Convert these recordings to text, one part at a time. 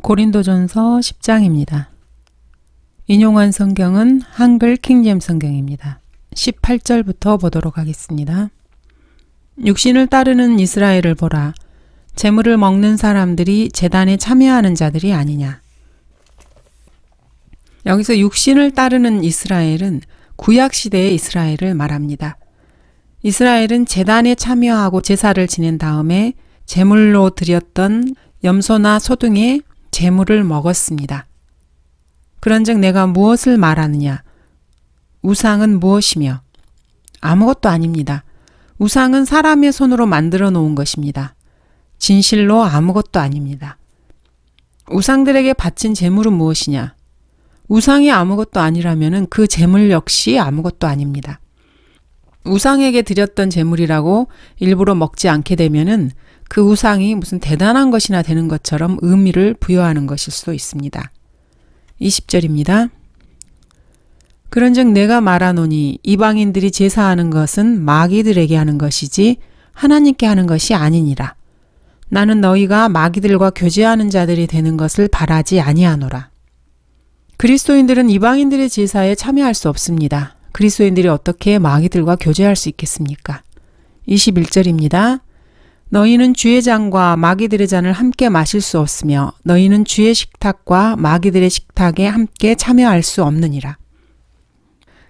고린도전서 10장입니다. 인용한 성경은 한글 킹제임스 성경입니다. 18절부터 보도록 하겠습니다. 육신을 따르는 이스라엘을 보라. 제물을 먹는 사람들이 제단에 참여하는 자들이 아니냐. 여기서 육신을 따르는 이스라엘은 구약시대의 이스라엘을 말합니다. 이스라엘은 제단에 참여하고 제사를 지낸 다음에 제물로 드렸던 염소나 소 등의 제물을 먹었습니다. 그런즉 내가 무엇을 말하느냐? 우상은 무엇이며? 아무것도 아닙니다. 우상은 사람의 손으로 만들어 놓은 것입니다. 진실로 아무것도 아닙니다. 우상들에게 바친 제물은 무엇이냐? 우상이 아무것도 아니라면 그 제물 역시 아무것도 아닙니다. 우상에게 드렸던 제물이라고 일부러 먹지 않게 되면은 그 우상이 무슨 대단한 것이나 되는 것처럼 의미를 부여하는 것일 수도 있습니다. 20절입니다. 그런즉 내가 말하노니 이방인들이 제사하는 것은 마귀들에게 하는 것이지 하나님께 하는 것이 아니니라. 나는 너희가 마귀들과 교제하는 자들이 되는 것을 바라지 아니하노라. 그리스도인들은 이방인들의 제사에 참여할 수 없습니다. 그리스도인들이 어떻게 마귀들과 교제할 수 있겠습니까? 21절입니다. 너희는 주의 잔과 마귀들의 잔을 함께 마실 수 없으며 너희는 주의 식탁과 마귀들의 식탁에 함께 참여할 수 없느니라.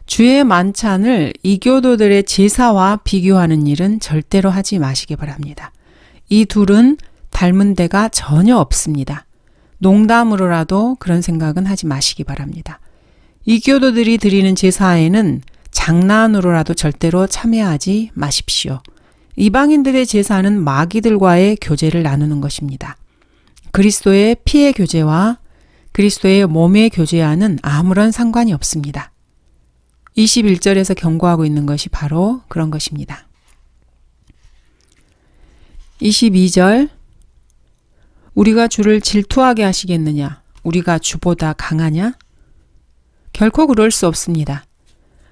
주의 만찬을 이교도들의 제사와 비교하는 일은 절대로 하지 마시기 바랍니다. 이 둘은 닮은 데가 전혀 없습니다. 농담으로라도 그런 생각은 하지 마시기 바랍니다. 이교도들이 드리는 제사에는 장난으로라도 절대로 참여하지 마십시오. 이방인들의 제사는 마귀들과의 교제를 나누는 것입니다. 그리스도의 피의 교제와 그리스도의 몸의 교제와는 아무런 상관이 없습니다. 21절에서 경고하고 있는 것이 바로 그런 것입니다. 22절 우리가 주를 질투하게 하시겠느냐? 우리가 주보다 강하냐? 결코 그럴 수 없습니다.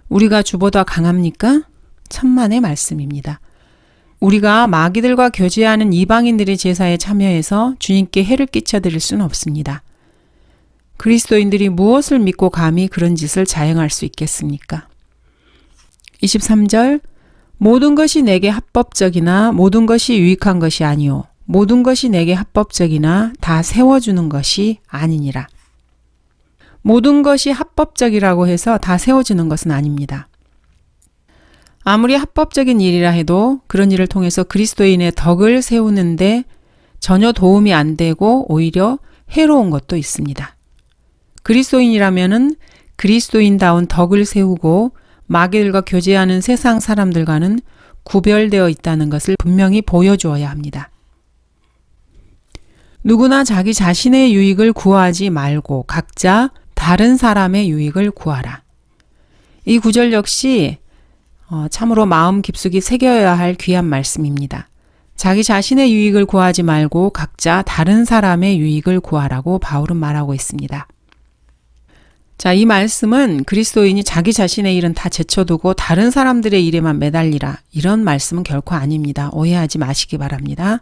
우리가 주보다 강합니까? 천만의 말씀입니다. 우리가 마귀들과 교제하는 이방인들의 제사에 참여해서 주님께 해를 끼쳐드릴 수는 없습니다. 그리스도인들이 무엇을 믿고 감히 그런 짓을 자행할 수 있겠습니까? 23절 모든 것이 내게 합법적이나 모든 것이 유익한 것이 아니오. 모든 것이 내게 합법적이나 다 세워주는 것이 아니니라. 모든 것이 합법적이라고 해서 다 세워주는 것은 아닙니다. 아무리 합법적인 일이라 해도 그런 일을 통해서 그리스도인의 덕을 세우는데 전혀 도움이 안 되고 오히려 해로운 것도 있습니다. 그리스도인이라면은 그리스도인다운 덕을 세우고 마귀들과 교제하는 세상 사람들과는 구별되어 있다는 것을 분명히 보여주어야 합니다. 누구나 자기 자신의 유익을 구하지 말고 각자 다른 사람의 유익을 구하라. 이 구절 역시 참으로 마음 깊숙이 새겨야 할 귀한 말씀입니다. 자기 자신의 유익을 구하지 말고 각자 다른 사람의 유익을 구하라고 바울은 말하고 있습니다. 자, 이 말씀은 그리스도인이 자기 자신의 일은 다 제쳐두고 다른 사람들의 일에만 매달리라. 이런 말씀은 결코 아닙니다. 오해하지 마시기 바랍니다.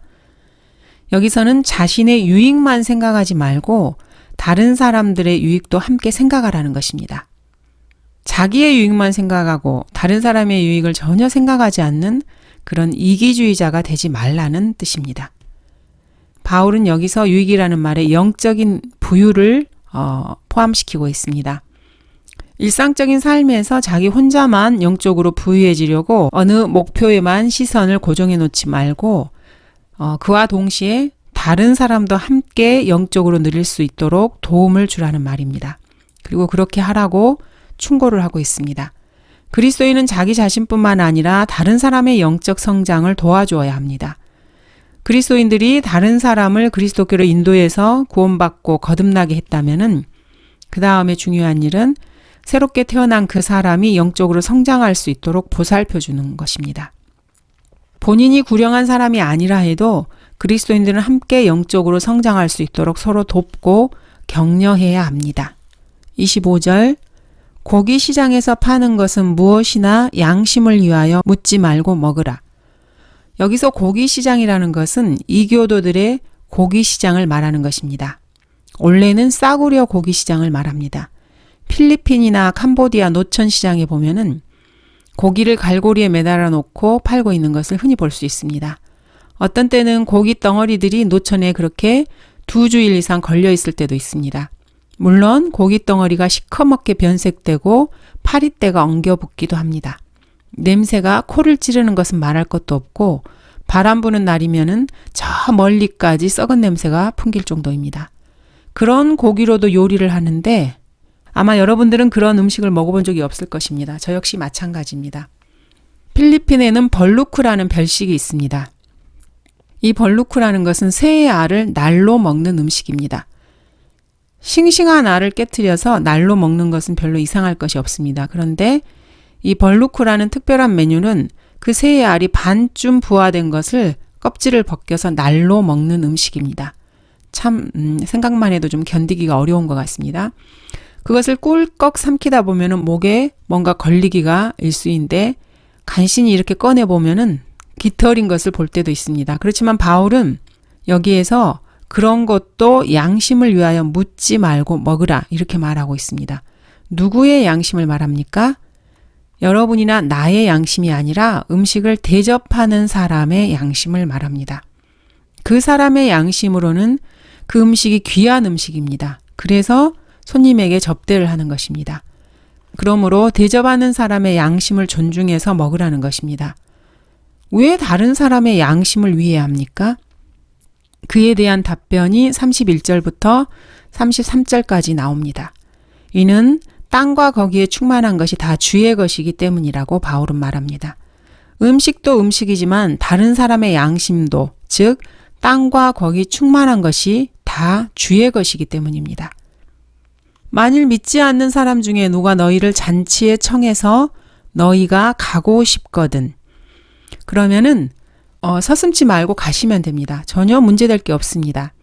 여기서는 자신의 유익만 생각하지 말고 다른 사람들의 유익도 함께 생각하라는 것입니다. 자기의 유익만 생각하고 다른 사람의 유익을 전혀 생각하지 않는 그런 이기주의자가 되지 말라는 뜻입니다. 바울은 여기서 유익이라는 말에 영적인 부유를 포함시키고 있습니다. 일상적인 삶에서 자기 혼자만 영적으로 부유해지려고 어느 목표에만 시선을 고정해 놓지 말고 그와 동시에 다른 사람도 함께 영적으로 누릴 수 있도록 도움을 주라는 말입니다. 그리고 그렇게 하라고 충고를 하고 있습니다. 그리스도인은 자기 자신뿐만 아니라 다른 사람의 영적 성장을 도와주어야 합니다. 그리스도인들이 다른 사람을 그리스도께로 인도해서 구원받고 거듭나게 했다면은 그 다음에 중요한 일은 새롭게 태어난 그 사람이 영적으로 성장할 수 있도록 보살펴 주는 것입니다. 본인이 구령한 사람이 아니라 해도 그리스도인들은 함께 영적으로 성장할 수 있도록 서로 돕고 격려해야 합니다. 25절 고기 시장에서 파는 것은 무엇이나 양심을 위하여 묻지 말고 먹으라. 여기서 고기 시장이라는 것은 이교도들의 고기 시장을 말하는 것입니다. 원래는 싸구려 고기 시장을 말합니다. 필리핀이나 캄보디아 노천 시장에 보면은 고기를 갈고리에 매달아 놓고 팔고 있는 것을 흔히 볼 수 있습니다. 어떤 때는 고기 덩어리들이 노천에 그렇게 2주일 이상 걸려 있을 때도 있습니다. 물론 고기 덩어리가 시커멓게 변색되고 파릿대가 엉겨붙기도 합니다. 냄새가 코를 찌르는 것은 말할 것도 없고 바람 부는 날이면은 저 멀리까지 썩은 냄새가 풍길 정도입니다. 그런 고기로도 요리를 하는데 아마 여러분들은 그런 음식을 먹어본 적이 없을 것입니다. 저 역시 마찬가지입니다. 필리핀에는 벌루크라는 별식이 있습니다. 이 벌루크라는 것은 새의 알을 날로 먹는 음식입니다. 싱싱한 알을 깨트려서 날로 먹는 것은 별로 이상할 것이 없습니다. 그런데 이 벌루크라는 특별한 메뉴는 그 새의 알이 반쯤 부화된 것을 껍질을 벗겨서 날로 먹는 음식입니다. 참 생각만 해도 좀 견디기가 어려운 것 같습니다. 그것을 꿀꺽 삼키다 보면은 목에 뭔가 걸리기가 일쑤인데 간신히 이렇게 꺼내보면은 깃털인 것을 볼 때도 있습니다. 그렇지만 바울은 여기에서 그런 것도 양심을 위하여 묻지 말고 먹으라 이렇게 말하고 있습니다. 누구의 양심을 말합니까? 여러분이나 나의 양심이 아니라 음식을 대접하는 사람의 양심을 말합니다. 그 사람의 양심으로는 그 음식이 귀한 음식입니다. 그래서 손님에게 접대를 하는 것입니다. 그러므로 대접하는 사람의 양심을 존중해서 먹으라는 것입니다. 왜 다른 사람의 양심을 위해야 합니까? 그에 대한 답변이 31절부터 33절까지 나옵니다. 이는 땅과 거기에 충만한 것이 다 주의 것이기 때문이라고 바울은 말합니다. 음식도 음식이지만 다른 사람의 양심도, 즉 땅과 거기 충만한 것이 다 주의 것이기 때문입니다. 만일 믿지 않는 사람 중에 누가 너희를 잔치에 청해서 너희가 가고 싶거든. 그러면은 서슴지 말고 가시면 됩니다. 전혀 문제될 게 없습니다.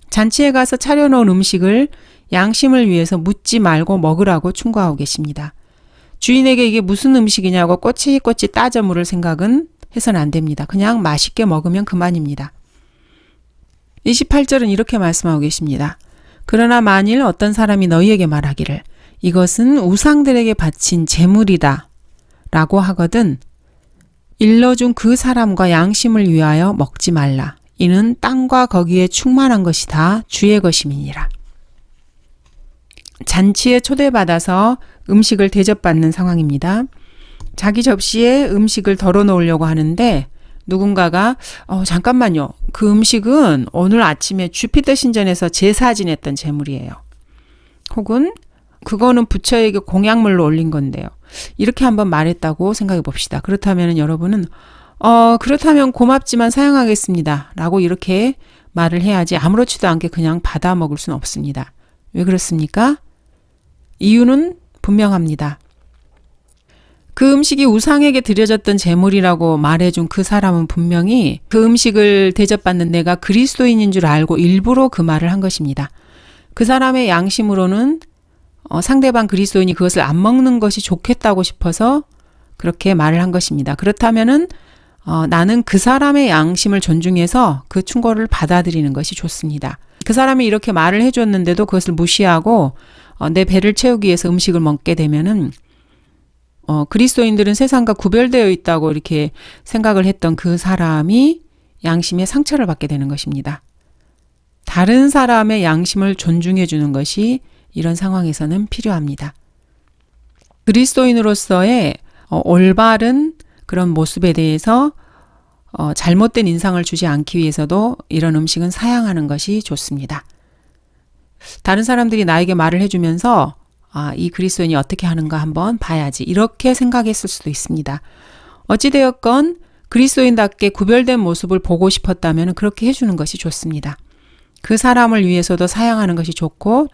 잔치에 가서 차려놓은 음식을 양심을 위해서 묻지 말고 먹으라고 충고하고 계십니다. 주인에게 이게 무슨 음식이냐고 꼬치꼬치 따져 물을 생각은 해서는 안 됩니다. 그냥 맛있게 먹으면 그만입니다. 28절은 이렇게 말씀하고 계십니다. 그러나 만일 어떤 사람이 너희에게 말하기를 이것은 우상들에게 바친 제물이다 라고 하거든 일러준 그 사람과 양심을 위하여 먹지 말라. 이는 땅과 거기에 충만한 것이 다 주의 것임이니라. 잔치에 초대받아서 음식을 대접받는 상황입니다. 자기 접시에 음식을 덜어놓으려고 하는데 누군가가 잠깐만요. 그 음식은 오늘 아침에 주피터 신전에서 제사 지냈던 제물이에요. 혹은 그거는 부처에게 공약물로 올린 건데요. 이렇게 한번 말했다고 생각해 봅시다. 그렇다면 여러분은 그렇다면 고맙지만 사양하겠습니다. 라고 이렇게 말을 해야지 아무렇지도 않게 그냥 받아 먹을 수는 없습니다. 왜 그렇습니까? 이유는 분명합니다. 그 음식이 우상에게 드려졌던 제물이라고 말해준 그 사람은 분명히 그 음식을 대접받는 내가 그리스도인인 줄 알고 일부러 그 말을 한 것입니다. 그 사람의 양심으로는 상대방 그리스도인이 그것을 안 먹는 것이 좋겠다고 싶어서 그렇게 말을 한 것입니다. 그렇다면은 나는 그 사람의 양심을 존중해서 그 충고를 받아들이는 것이 좋습니다. 그 사람이 이렇게 말을 해줬는데도 그것을 무시하고 내 배를 채우기 위해서 음식을 먹게 되면은 그리스도인들은 세상과 구별되어 있다고 이렇게 생각을 했던 그 사람이 양심의 상처를 받게 되는 것입니다. 다른 사람의 양심을 존중해 주는 것이 이런 상황에서는 필요합니다. 그리스도인으로서의 올바른 그런 모습에 대해서 잘못된 인상을 주지 않기 위해서도 이런 음식은 사양하는 것이 좋습니다. 다른 사람들이 나에게 말을 해주면서 이 그리스도인이 어떻게 하는가 한번 봐야지 이렇게 생각했을 수도 있습니다. 어찌되었건 그리스도인답게 구별된 모습을 보고 싶었다면 그렇게 해주는 것이 좋습니다. 그 사람을 위해서도 사양하는 것이 좋고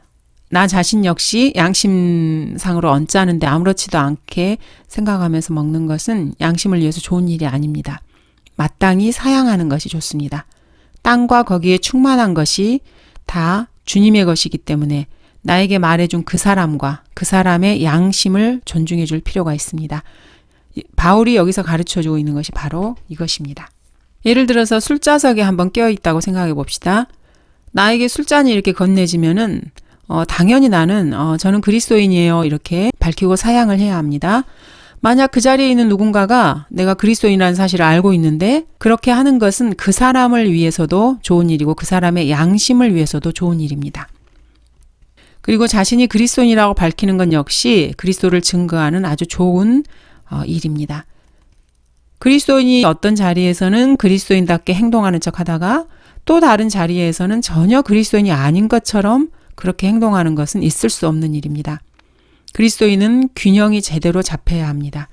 나 자신 역시 양심상으로 언짢은데 아무렇지도 않게 생각하면서 먹는 것은 양심을 위해서 좋은 일이 아닙니다. 마땅히 사양하는 것이 좋습니다. 땅과 거기에 충만한 것이 다 주님의 것이기 때문에 나에게 말해준 그 사람과 그 사람의 양심을 존중해 줄 필요가 있습니다. 바울이 여기서 가르쳐주고 있는 것이 바로 이것입니다. 예를 들어서 술자석에 한번 껴있다고 생각해 봅시다. 나에게 술잔이 이렇게 건네지면은 당연히 나는 저는 그리스도인이에요 이렇게 밝히고 사양을 해야 합니다. 만약 그 자리에 있는 누군가가 내가 그리스도인이라는 사실을 알고 있는데 그렇게 하는 것은 그 사람을 위해서도 좋은 일이고 그 사람의 양심을 위해서도 좋은 일입니다. 그리고 자신이 그리스도인이라고 밝히는 건 역시 그리스도를 증거하는 아주 좋은 일입니다. 그리스도인이 어떤 자리에서는 그리스도인답게 행동하는 척 하다가 또 다른 자리에서는 전혀 그리스도인이 아닌 것처럼 그렇게 행동하는 것은 있을 수 없는 일입니다. 그리스도인은 균형이 제대로 잡혀야 합니다.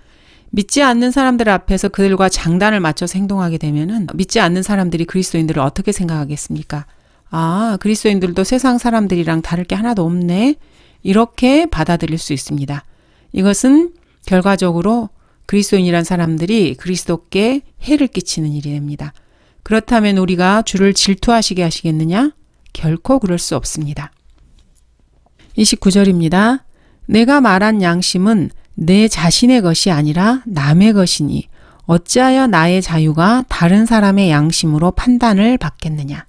믿지 않는 사람들 앞에서 그들과 장단을 맞춰서 행동하게 되면은 믿지 않는 사람들이 그리스도인들을 어떻게 생각하겠습니까? 아, 그리스도인들도 세상 사람들이랑 다를 게 하나도 없네. 이렇게 받아들일 수 있습니다. 이것은 결과적으로 그리스도인이란 사람들이 그리스도께 해를 끼치는 일이 됩니다. 그렇다면 우리가 주를 질투하시게 하시겠느냐? 결코 그럴 수 없습니다. 29절입니다. 내가 말한 양심은 내 자신의 것이 아니라 남의 것이니 어찌하여 나의 자유가 다른 사람의 양심으로 판단을 받겠느냐?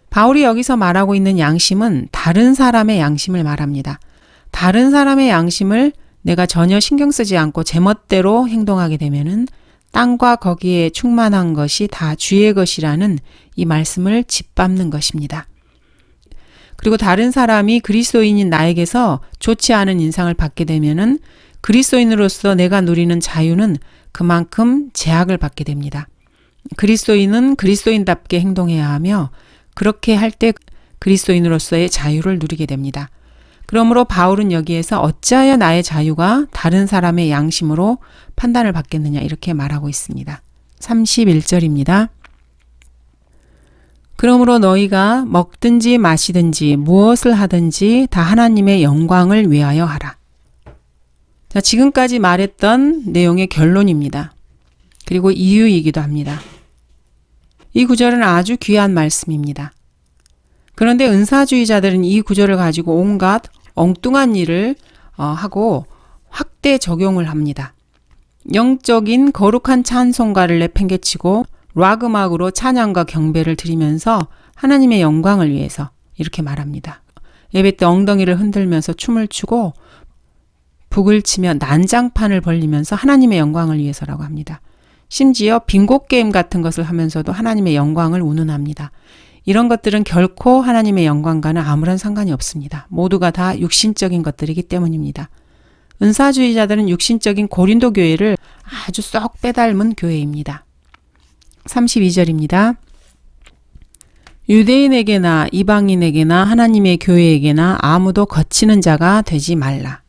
바울이 여기서 말하고 있는 양심은 다른 사람의 양심을 말합니다. 다른 사람의 양심을 내가 전혀 신경 쓰지 않고 제멋대로 행동하게 되면은 땅과 거기에 충만한 것이 다 주의 것이라는 이 말씀을 짓밟는 것입니다. 그리고 다른 사람이 그리스도인인 나에게서 좋지 않은 인상을 받게 되면은 그리스도인으로서 내가 누리는 자유는 그만큼 제약을 받게 됩니다. 그리스도인은 그리스도인답게 행동해야 하며 그렇게 할 때 그리스도인으로서의 자유를 누리게 됩니다. 그러므로 바울은 여기에서 어찌하여 나의 자유가 다른 사람의 양심으로 판단을 받겠느냐 이렇게 말하고 있습니다. 31절입니다. 그러므로 너희가 먹든지 마시든지 무엇을 하든지 다 하나님의 영광을 위하여 하라. 자, 지금까지 말했던 내용의 결론입니다. 그리고 이유이기도 합니다. 이 구절은 아주 귀한 말씀입니다. 그런데 은사주의자들은 이 구절을 가지고 온갖 엉뚱한 일을 하고 확대 적용을 합니다. 영적인 거룩한 찬송가를 내팽개치고 락 음악으로 찬양과 경배를 드리면서 하나님의 영광을 위해서 이렇게 말합니다. 예배 때 엉덩이를 흔들면서 춤을 추고 북을 치며 난장판을 벌리면서 하나님의 영광을 위해서라고 합니다. 심지어 빙고 게임 같은 것을 하면서도 하나님의 영광을 운운합니다. 이런 것들은 결코 하나님의 영광과는 아무런 상관이 없습니다. 모두가 다 육신적인 것들이기 때문입니다. 은사주의자들은 육신적인 고린도 교회를 아주 쏙 빼닮은 교회입니다. 32절입니다. 유대인에게나 이방인에게나 하나님의 교회에게나 아무도 거치는 자가 되지 말라.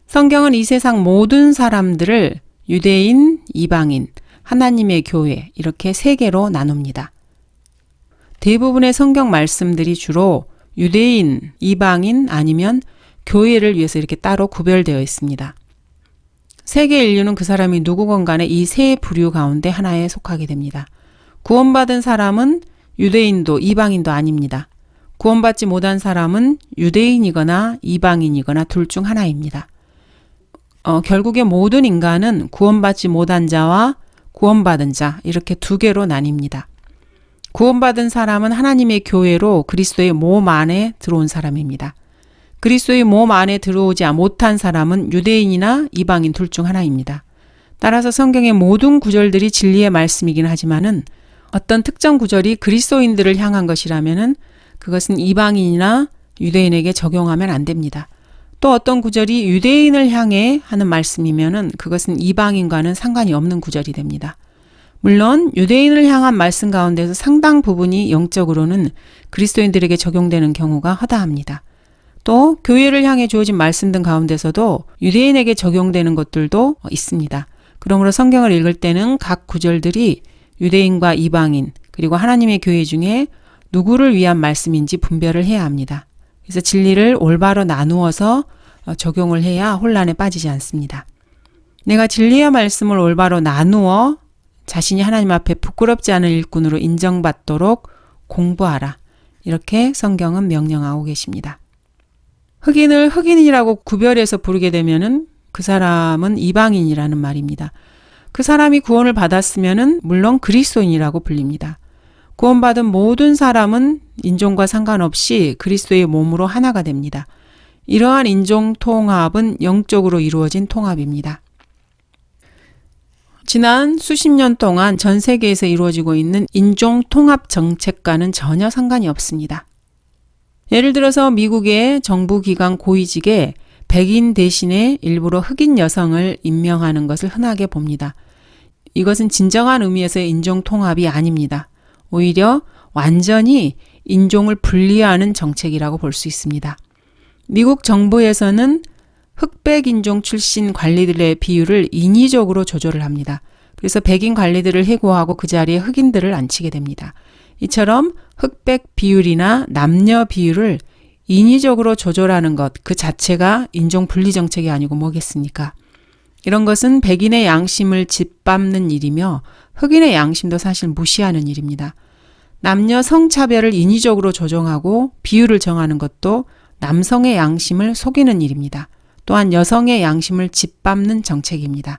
성경은 이 세상 모든 사람들을 유대인, 이방인, 하나님의 교회 이렇게 세 개로 나눕니다. 대부분의 성경 말씀들이 주로 유대인, 이방인 아니면 교회를 위해서 이렇게 따로 구별되어 있습니다. 세계 인류는 그 사람이 누구건 간에 이 세 부류 가운데 하나에 속하게 됩니다. 구원받은 사람은 유대인도 이방인도 아닙니다. 구원받지 못한 사람은 유대인이거나 이방인이거나 둘 중 하나입니다. 결국에 모든 인간은 구원받지 못한 자와 구원받은 자 이렇게 두 개로 나뉩니다. 구원받은 사람은 하나님의 교회로 그리스도의 몸 안에 들어온 사람입니다. 그리스도의 몸 안에 들어오지 못한 사람은 유대인이나 이방인 둘 중 하나입니다. 따라서 성경의 모든 구절들이 진리의 말씀이긴 하지만은 어떤 특정 구절이 그리스도인들을 향한 것이라면은 그것은 이방인이나 유대인에게 적용하면 안 됩니다. 또 어떤 구절이 유대인을 향해 하는 말씀이면은 그것은 이방인과는 상관이 없는 구절이 됩니다. 물론 유대인을 향한 말씀 가운데서 상당 부분이 영적으로는 그리스도인들에게 적용되는 경우가 허다합니다. 또 교회를 향해 주어진 말씀 등 가운데서도 유대인에게 적용되는 것들도 있습니다. 그러므로 성경을 읽을 때는 각 구절들이 유대인과 이방인 그리고 하나님의 교회 중에 누구를 위한 말씀인지 분별을 해야 합니다. 그래서 진리를 올바로 나누어서 적용을 해야 혼란에 빠지지 않습니다. 내가 진리의 말씀을 올바로 나누어 자신이 하나님 앞에 부끄럽지 않은 일꾼으로 인정받도록 공부하라. 이렇게 성경은 명령하고 계십니다. 흑인을 흑인이라고 구별해서 부르게 되면은 그 사람은 이방인이라는 말입니다. 그 사람이 구원을 받았으면은 물론 그리스도인이라고 불립니다. 구원받은 모든 사람은 인종과 상관없이 그리스도의 몸으로 하나가 됩니다. 이러한 인종 통합은 영적으로 이루어진 통합입니다. 지난 수십 년 동안 전 세계에서 이루어지고 있는 인종 통합 정책과는 전혀 상관이 없습니다. 예를 들어서 미국의 정부기관 고위직에 백인 대신에 일부러 흑인 여성을 임명하는 것을 흔하게 봅니다. 이것은 진정한 의미에서의 인종 통합이 아닙니다. 오히려 완전히 인종을 분리하는 정책이라고 볼 수 있습니다. 미국 정부에서는 흑백 인종 출신 관리들의 비율을 인위적으로 조절을 합니다. 그래서 백인 관리들을 해고하고 그 자리에 흑인들을 앉히게 됩니다. 이처럼 흑백 비율이나 남녀 비율을 인위적으로 조절하는 것 그 자체가 인종 분리 정책이 아니고 뭐겠습니까? 이런 것은 백인의 양심을 짓밟는 일이며 흑인의 양심도 사실 무시하는 일입니다. 남녀 성차별을 인위적으로 조정하고 비율을 정하는 것도 남성의 양심을 속이는 일입니다. 또한 여성의 양심을 짓밟는 정책입니다.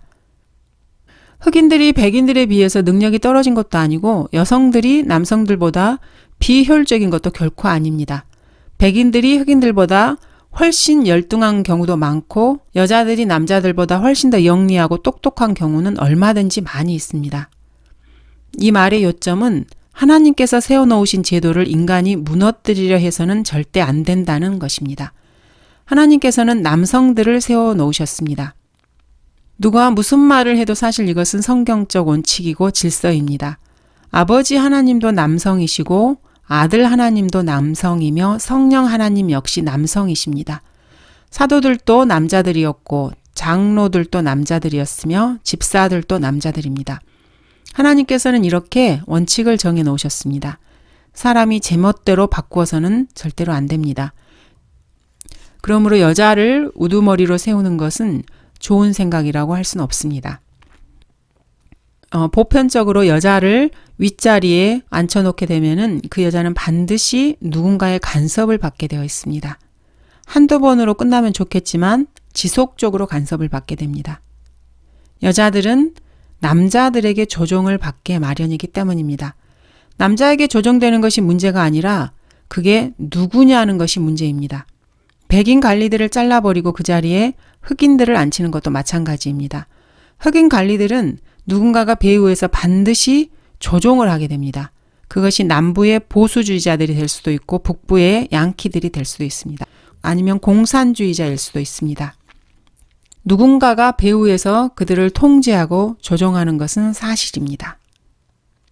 흑인들이 백인들에 비해서 능력이 떨어진 것도 아니고 여성들이 남성들보다 비효율적인 것도 결코 아닙니다. 백인들이 흑인들보다 훨씬 열등한 경우도 많고 여자들이 남자들보다 훨씬 더 영리하고 똑똑한 경우는 얼마든지 많이 있습니다. 이 말의 요점은 하나님께서 세워놓으신 제도를 인간이 무너뜨리려 해서는 절대 안 된다는 것입니다. 하나님께서는 남성들을 세워놓으셨습니다. 누가 무슨 말을 해도 사실 이것은 성경적 원칙이고 질서입니다. 아버지 하나님도 남성이시고 아들 하나님도 남성이며 성령 하나님 역시 남성이십니다. 사도들도 남자들이었고 장로들도 남자들이었으며 집사들도 남자들입니다. 하나님께서는 이렇게 원칙을 정해 놓으셨습니다. 사람이 제멋대로 바꾸어서는 절대로 안 됩니다. 그러므로 여자를 우두머리로 세우는 것은 좋은 생각이라고 할 수는 없습니다. 보편적으로 여자를 윗자리에 앉혀놓게 되면은 그 여자는 반드시 누군가의 간섭을 받게 되어 있습니다. 한두 번으로 끝나면 좋겠지만 지속적으로 간섭을 받게 됩니다. 여자들은 남자들에게 조종을 받게 마련이기 때문입니다. 남자에게 조종되는 것이 문제가 아니라 그게 누구냐는 것이 문제입니다. 백인 관리들을 잘라버리고 그 자리에 흑인들을 앉히는 것도 마찬가지입니다. 흑인 관리들은 누군가가 배후에서 반드시 조종을 하게 됩니다. 그것이 남부의 보수주의자들이 될 수도 있고 북부의 양키들이 될 수도 있습니다. 아니면 공산주의자일 수도 있습니다. 누군가가 배후에서 그들을 통제하고 조종하는 것은 사실입니다.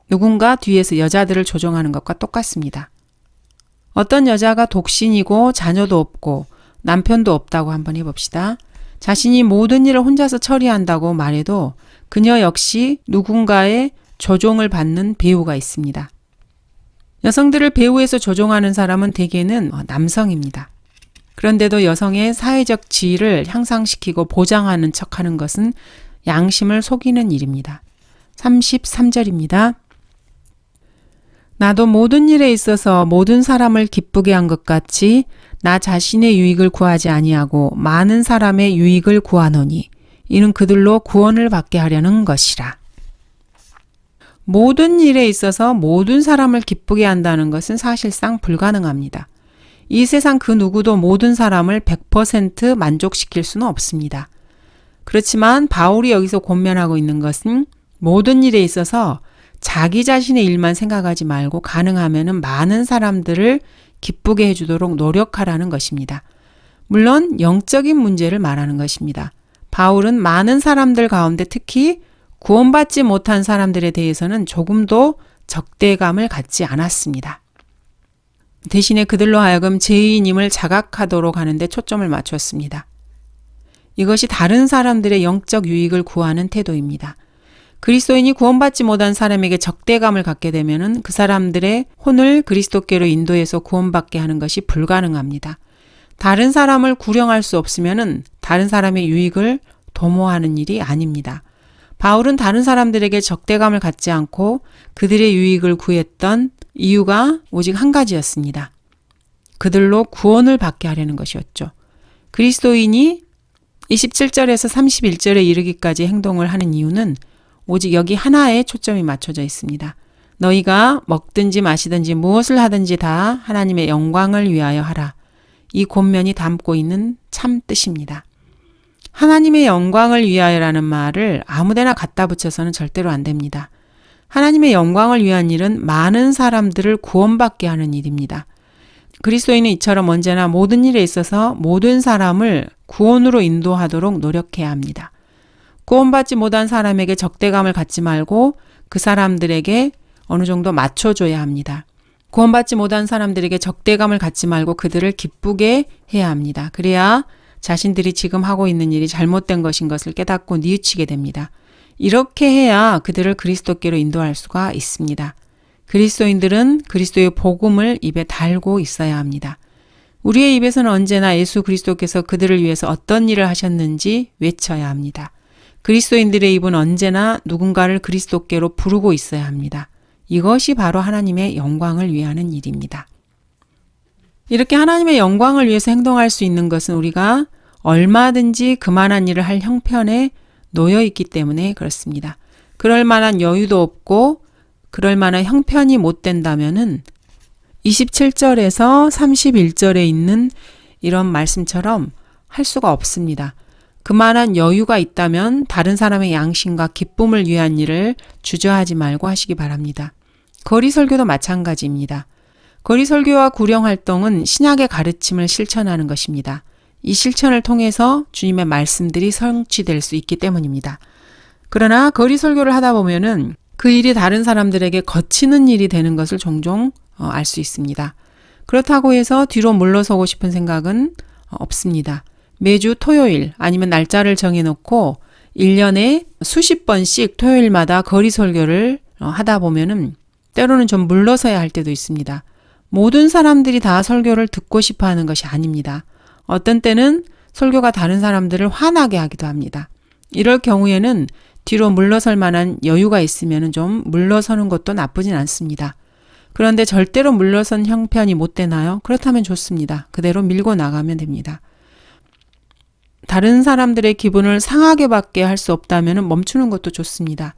누군가 뒤에서 여자들을 조종하는 것과 똑같습니다. 어떤 여자가 독신이고 자녀도 없고 남편도 없다고 한번 해봅시다. 자신이 모든 일을 혼자서 처리한다고 말해도 그녀 역시 누군가의 조종을 받는 배우가 있습니다. 여성들을 배후에서 조종하는 사람은 대개는 남성입니다. 그런데도 여성의 사회적 지위를 향상시키고 보장하는 척하는 것은 양심을 속이는 일입니다. 33절입니다. 나도 모든 일에 있어서 모든 사람을 기쁘게 한 것 같이 나 자신의 유익을 구하지 아니하고 많은 사람의 유익을 구하노니 이는 그들로 구원을 받게 하려는 것이라. 모든 일에 있어서 모든 사람을 기쁘게 한다는 것은 사실상 불가능합니다. 이 세상 그 누구도 모든 사람을 100% 만족시킬 수는 없습니다. 그렇지만 바울이 여기서 권면하고 있는 것은 모든 일에 있어서 자기 자신의 일만 생각하지 말고 가능하면 많은 사람들을 기쁘게 해주도록 노력하라는 것입니다. 물론 영적인 문제를 말하는 것입니다. 바울은 많은 사람들 가운데 특히 구원받지 못한 사람들에 대해서는 조금도 적대감을 갖지 않았습니다. 대신에 그들로 하여금 죄인임을 자각하도록 하는데 초점을 맞췄습니다. 이것이 다른 사람들의 영적 유익을 구하는 태도입니다. 그리스도인이 구원받지 못한 사람에게 적대감을 갖게 되면 그 사람들의 혼을 그리스도께로 인도해서 구원받게 하는 것이 불가능합니다. 다른 사람을 구령할 수 없으면 다른 사람의 유익을 도모하는 일이 아닙니다. 바울은 다른 사람들에게 적대감을 갖지 않고 그들의 유익을 구했던 이유가 오직 한 가지였습니다. 그들로 구원을 받게 하려는 것이었죠. 그리스도인이 27절에서 31절에 이르기까지 행동을 하는 이유는 오직 여기 하나에 초점이 맞춰져 있습니다. 너희가 먹든지 마시든지 무엇을 하든지 다 하나님의 영광을 위하여 하라. 이 권면이 담고 있는 참 뜻입니다. 하나님의 영광을 위하여라는 말을 아무데나 갖다 붙여서는 절대로 안 됩니다. 하나님의 영광을 위한 일은 많은 사람들을 구원받게 하는 일입니다. 그리스도인은 이처럼 언제나 모든 일에 있어서 모든 사람을 구원으로 인도하도록 노력해야 합니다. 구원받지 못한 사람에게 적대감을 갖지 말고 그 사람들에게 어느 정도 맞춰줘야 합니다. 구원받지 못한 사람들에게 적대감을 갖지 말고 그들을 기쁘게 해야 합니다. 그래야 자신들이 지금 하고 있는 일이 잘못된 것인 것을 깨닫고 뉘우치게 됩니다. 이렇게 해야 그들을 그리스도께로 인도할 수가 있습니다. 그리스도인들은 그리스도의 복음을 입에 달고 있어야 합니다. 우리의 입에서는 언제나 예수 그리스도께서 그들을 위해서 어떤 일을 하셨는지 외쳐야 합니다. 그리스도인들의 입은 언제나 누군가를 그리스도께로 부르고 있어야 합니다. 이것이 바로 하나님의 영광을 위하는 일입니다. 이렇게 하나님의 영광을 위해서 행동할 수 있는 것은 우리가 얼마든지 그만한 일을 할 형편에 놓여 있기 때문에 그렇습니다. 그럴 만한 여유도 없고 그럴 만한 형편이 못 된다면은 27절에서 31절에 있는 이런 말씀처럼 할 수가 없습니다. 그만한 여유가 있다면 다른 사람의 양심과 기쁨을 위한 일을 주저하지 말고 하시기 바랍니다. 거리 설교도 마찬가지입니다. 거리 설교와 구령 활동은 신약의 가르침을 실천하는 것입니다. 이 실천을 통해서 주님의 말씀들이 성취될 수 있기 때문입니다. 그러나 거리 설교를 하다 보면은 그 일이 다른 사람들에게 거치는 일이 되는 것을 종종 알 수 있습니다. 그렇다고 해서 뒤로 물러서고 싶은 생각은 없습니다. 매주 토요일 아니면 날짜를 정해놓고 1년에 수십 번씩 토요일마다 거리 설교를 하다 보면은 때로는 좀 물러서야 할 때도 있습니다. 모든 사람들이 다 설교를 듣고 싶어 하는 것이 아닙니다. 어떤 때는 설교가 다른 사람들을 화나게 하기도 합니다. 이럴 경우에는 뒤로 물러설 만한 여유가 있으면 좀 물러서는 것도 나쁘진 않습니다. 그런데 절대로 물러선 형편이 못 되나요? 그렇다면 좋습니다. 그대로 밀고 나가면 됩니다. 다른 사람들의 기분을 상하게 받게 할 수 없다면 멈추는 것도 좋습니다.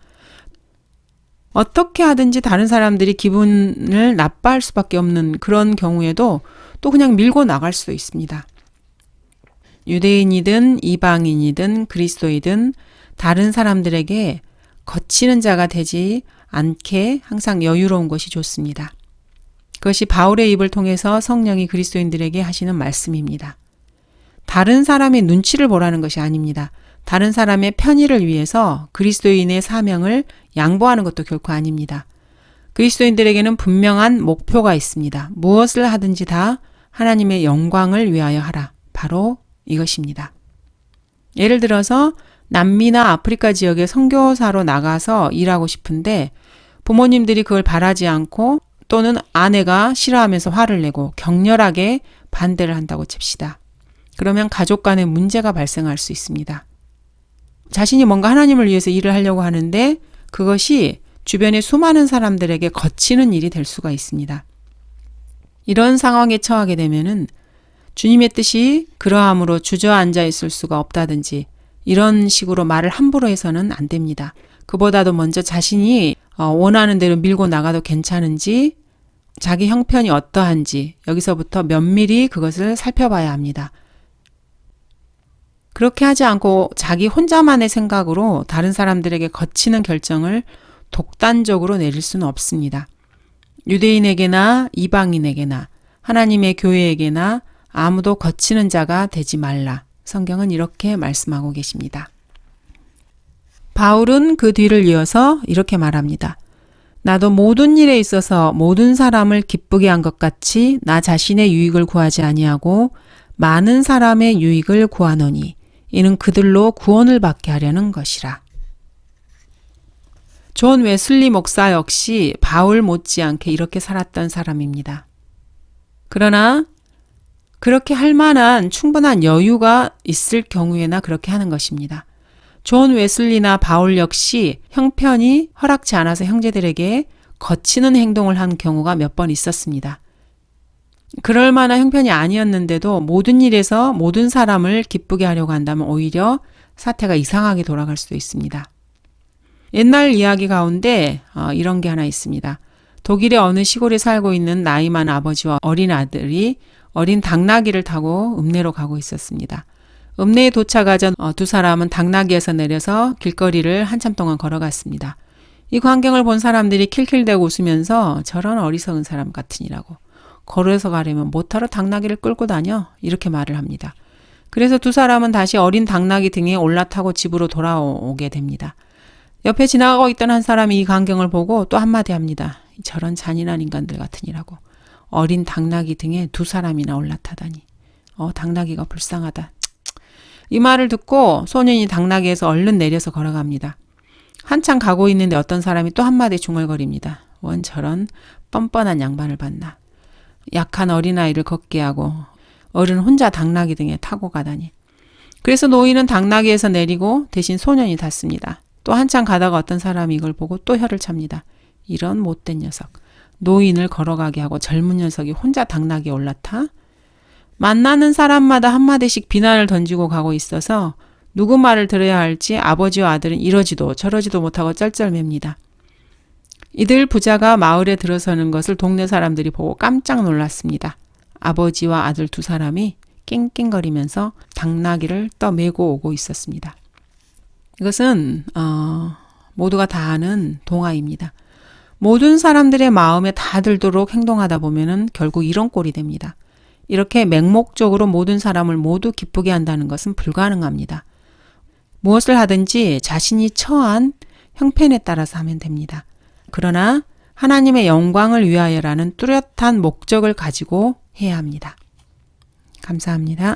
어떻게 하든지 다른 사람들이 기분을 나빠할 수밖에 없는 그런 경우에도 또 그냥 밀고 나갈 수도 있습니다. 유대인이든 이방인이든 그리스도이든 다른 사람들에게 거치는 자가 되지 않게 항상 여유로운 것이 좋습니다. 그것이 바울의 입을 통해서 성령이 그리스도인들에게 하시는 말씀입니다. 다른 사람의 눈치를 보라는 것이 아닙니다. 다른 사람의 편의를 위해서 그리스도인의 사명을 양보하는 것도 결코 아닙니다. 그리스도인들에게는 분명한 목표가 있습니다. 무엇을 하든지 다 하나님의 영광을 위하여 하라. 바로 이것입니다. 예를 들어서 남미나 아프리카 지역에 선교사로 나가서 일하고 싶은데 부모님들이 그걸 바라지 않고 또는 아내가 싫어하면서 화를 내고 격렬하게 반대를 한다고 칩시다. 그러면 가족 간에 문제가 발생할 수 있습니다. 자신이 뭔가 하나님을 위해서 일을 하려고 하는데 그것이 주변의 수많은 사람들에게 거치는 일이 될 수가 있습니다. 이런 상황에 처하게 되면은 주님의 뜻이 그러함으로 주저앉아 있을 수가 없다든지 이런 식으로 말을 함부로 해서는 안 됩니다. 그보다도 먼저 자신이 원하는 대로 밀고 나가도 괜찮은지 자기 형편이 어떠한지 여기서부터 면밀히 그것을 살펴봐야 합니다. 그렇게 하지 않고 자기 혼자만의 생각으로 다른 사람들에게 거치는 결정을 독단적으로 내릴 수는 없습니다. 유대인에게나 이방인에게나 하나님의 교회에게나 아무도 거치는 자가 되지 말라. 성경은 이렇게 말씀하고 계십니다. 바울은 그 뒤를 이어서 이렇게 말합니다. 나도 모든 일에 있어서 모든 사람을 기쁘게 한 것 같이 나 자신의 유익을 구하지 아니하고 많은 사람의 유익을 구하노니 이는 그들로 구원을 받게 하려는 것이라. 존 웨슬리 목사 역시 바울 못지않게 이렇게 살았던 사람입니다. 그러나 그렇게 할 만한 충분한 여유가 있을 경우에나 그렇게 하는 것입니다. 존 웨슬리나 바울 역시 형편이 허락치 않아서 형제들에게 거치는 행동을 한 경우가 몇 번 있었습니다. 그럴 만한 형편이 아니었는데도 모든 일에서 모든 사람을 기쁘게 하려고 한다면 오히려 사태가 이상하게 돌아갈 수도 있습니다. 옛날 이야기 가운데 이런 게 하나 있습니다. 독일의 어느 시골에 살고 있는 나이 많은 아버지와 어린 아들이 어린 당나귀를 타고 읍내로 가고 있었습니다. 읍내에 도착하자 두 사람은 당나귀에서 내려서 길거리를 한참 동안 걸어갔습니다. 이 광경을 본 사람들이 킬킬대고 웃으면서 저런 어리석은 사람 같으니라고, 걸어서 가려면 뭐하러 당나귀를 끌고 다녀? 이렇게 말을 합니다. 그래서 두 사람은 다시 어린 당나귀 등에 올라타고 집으로 돌아오게 됩니다. 옆에 지나가고 있던 한 사람이 이 광경을 보고 또 한마디 합니다. 저런 잔인한 인간들 같으니라고. 어린 당나귀 등에 두 사람이나 올라타다니. 당나귀가 불쌍하다. 이 말을 듣고 소년이 당나귀에서 얼른 내려서 걸어갑니다. 한참 가고 있는데 어떤 사람이 또 한마디 중얼거립니다. 원 저런 뻔뻔한 양반을 봤나. 약한 어린아이를 걷게 하고 어른 혼자 당나귀 등에 타고 가다니. 그래서 노인은 당나귀에서 내리고 대신 소년이 탔습니다. 또 한참 가다가 어떤 사람이 이걸 보고 또 혀를 찹니다. 이런 못된 녀석. 노인을 걸어가게 하고 젊은 녀석이 혼자 당나귀에 올라타? 만나는 사람마다 한마디씩 비난을 던지고 가고 있어서 누구 말을 들어야 할지 아버지와 아들은 이러지도 저러지도 못하고 쩔쩔맵니다. 이들 부자가 마을에 들어서는 것을 동네 사람들이 보고 깜짝 놀랐습니다. 아버지와 아들 두 사람이 낑낑거리면서 당나귀를 떠메고 오고 있었습니다. 이것은 모두가 다 아는 동화입니다. 모든 사람들의 마음에 다 들도록 행동하다 보면은 결국 이런 꼴이 됩니다. 이렇게 맹목적으로 모든 사람을 모두 기쁘게 한다는 것은 불가능합니다. 무엇을 하든지 자신이 처한 형편에 따라서 하면 됩니다. 그러나 하나님의 영광을 위하여라는 뚜렷한 목적을 가지고 해야 합니다. 감사합니다.